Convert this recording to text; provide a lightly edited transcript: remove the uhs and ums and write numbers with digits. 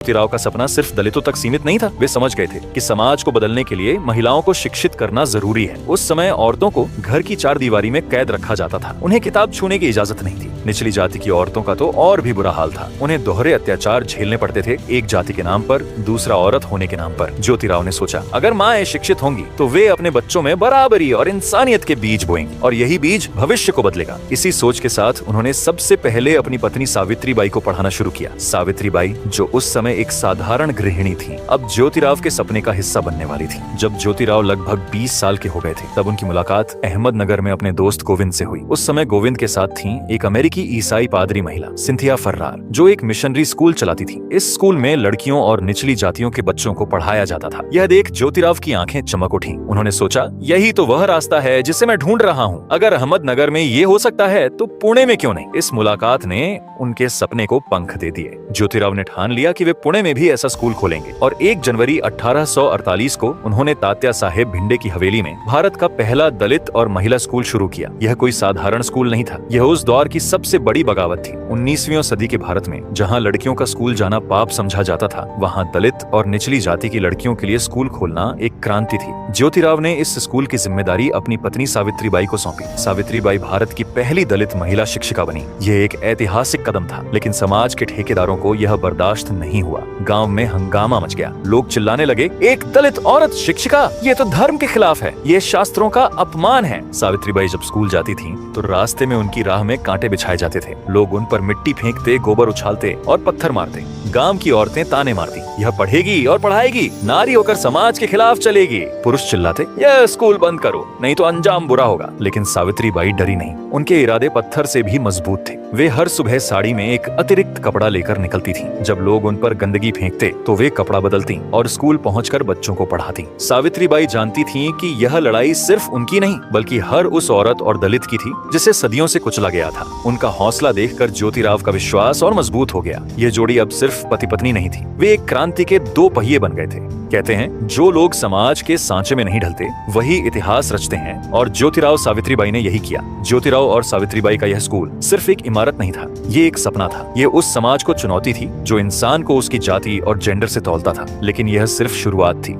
ज्योतिराव का सपना सिर्फ दलितों तक सीमित नहीं था। वे समझ गए थे कि समाज को बदलने के लिए महिलाओं को शिक्षित करना जरूरी है। उस समय औरतों को घर की चार दीवारी में कैद रखा जाता था। उन्हें किताब छूने की इजाजत नहीं थी। निचली जाति की औरतों का तो और भी बुरा हाल था। उन्हें दोहरे अत्याचार झेलने पड़ते थे, एक जाति के नाम पर, दूसरा औरत होने के नाम पर। ज्योतिराव ने सोचा, अगर माएं शिक्षित होंगी तो वे अपने बच्चों में बराबरी और इंसानियत के बीज बोएंगी और यही बीज भविष्य को बदलेगा। इसी सोच के साथ उन्होंने सबसे पहले अपनी पत्नी सावित्रीबाई को पढ़ाना शुरू किया। सावित्रीबाई, जो उस समय एक साधारण गृहिणी थी, अब ज्योतिराव के सपने का हिस्सा बनने वाली थी। जब ज्योतिराव लगभग 20 साल के हो गए थे, तब उनकी मुलाकात अहमदनगर में अपने दोस्त गोविंद से हुई। उस समय गोविंद के साथ थी एक अमेरिकी ईसाई पादरी महिला सिंथिया फर्रार, जो एक मिशनरी स्कूल चलाती थी। इस स्कूल में लड़कियों और निचली जातियों के बच्चों को पढ़ाया जाता था। यह देख ज्योतिराव की आंखें चमक उठी। उन्होंने सोचा, यही तो वह रास्ता है जिसे मैं ढूंढ रहा हूँ। अगर अहमदनगर में ये हो सकता है तो पुणे में क्यों नहीं? इस मुलाकात ने उनके सपने को पंख दे दिए। ज्योतिराव ने ठान लिया कि वे पुणे में भी ऐसा स्कूल खोलेंगे और 1 जनवरी 1848 को उन्होंने तात्या साहेब भिंडे की हवेली में भारत का पहला दलित और महिला स्कूल शुरू किया। यह कोई साधारण स्कूल नहीं था। यह उस दौर की सबसे बड़ी बगावत थी। 19वीं सदी के भारत में जहां लड़कियों का स्कूल जाना पाप समझा जाता था, वहां दलित और निचली जाति की लड़कियों के लिए स्कूल खोलना एक क्रांति थी। ज्योतिराव ने इस स्कूल की जिम्मेदारी अपनी पत्नी सावित्रीबाई को सौंपी। सावित्रीबाई भारत की पहली दलित महिला शिक्षिका बनी। यह एक ऐतिहासिक कदम था, लेकिन समाज के ठेकेदारों को यह बर्दाश्त नहीं हुआ। गांव में हंगामा मच गया। लोग चिल्लाने लगे, एक दलित औरत शिक्षिका, ये तो धर्म के खिलाफ है, ये शास्त्रों का अपमान है। सावित्रीबाई जब स्कूल जाती थी तो रास्ते में उनकी राह में कांटे बिछाए जाते थे। लोग उन पर मिट्टी फेंकते, गोबर उछालते और पत्थर मारते। गांव की औरतें ताने मारती, यह पढ़ेगी और पढ़ाएगी, नारी होकर समाज के खिलाफ चलेगी। पुरुष चिल्लाते, यह स्कूल बंद करो, नहीं तो अंजाम बुरा होगा। लेकिन सावित्रीबाई डरी नहीं। उनके इरादे पत्थर से भी मजबूत थे। वे हर सुबह साड़ी में एक अतिरिक्त कपड़ा लेकर निकलती थी। जब लोग उन पर गंदगी फेंकते तो वे कपड़ा बदलती और स्कूल पहुंचकर बच्चों को पढ़ाती। सावित्रीबाई जानती थीं कि यह लड़ाई सिर्फ उनकी नहीं, बल्कि हर उस औरत और दलित की थी जिसे सदियों से कुचला गया था। उनका हौसला देखकर ज्योतिराव का विश्वास और मजबूत हो गया। यह जोड़ी अब सिर्फ पति पत्नी नहीं थी, वे एक क्रांति के 2 पहिए बन गए थे। कहते हैं, जो लोग समाज के सांचे में नहीं ढलते वही इतिहास रचते हैं, और ज्योतिराव सावित्रीबाई ने यही किया। ज्योतिराव और सावित्रीबाई का यह स्कूल सिर्फ एक इमारत नहीं था, ये एक सपना था। ये उस समाज को चुनौती थी जो इंसान को उसकी जाति और जेंडर से तौलता था। लेकिन यह सिर्फ शुरुआत थी।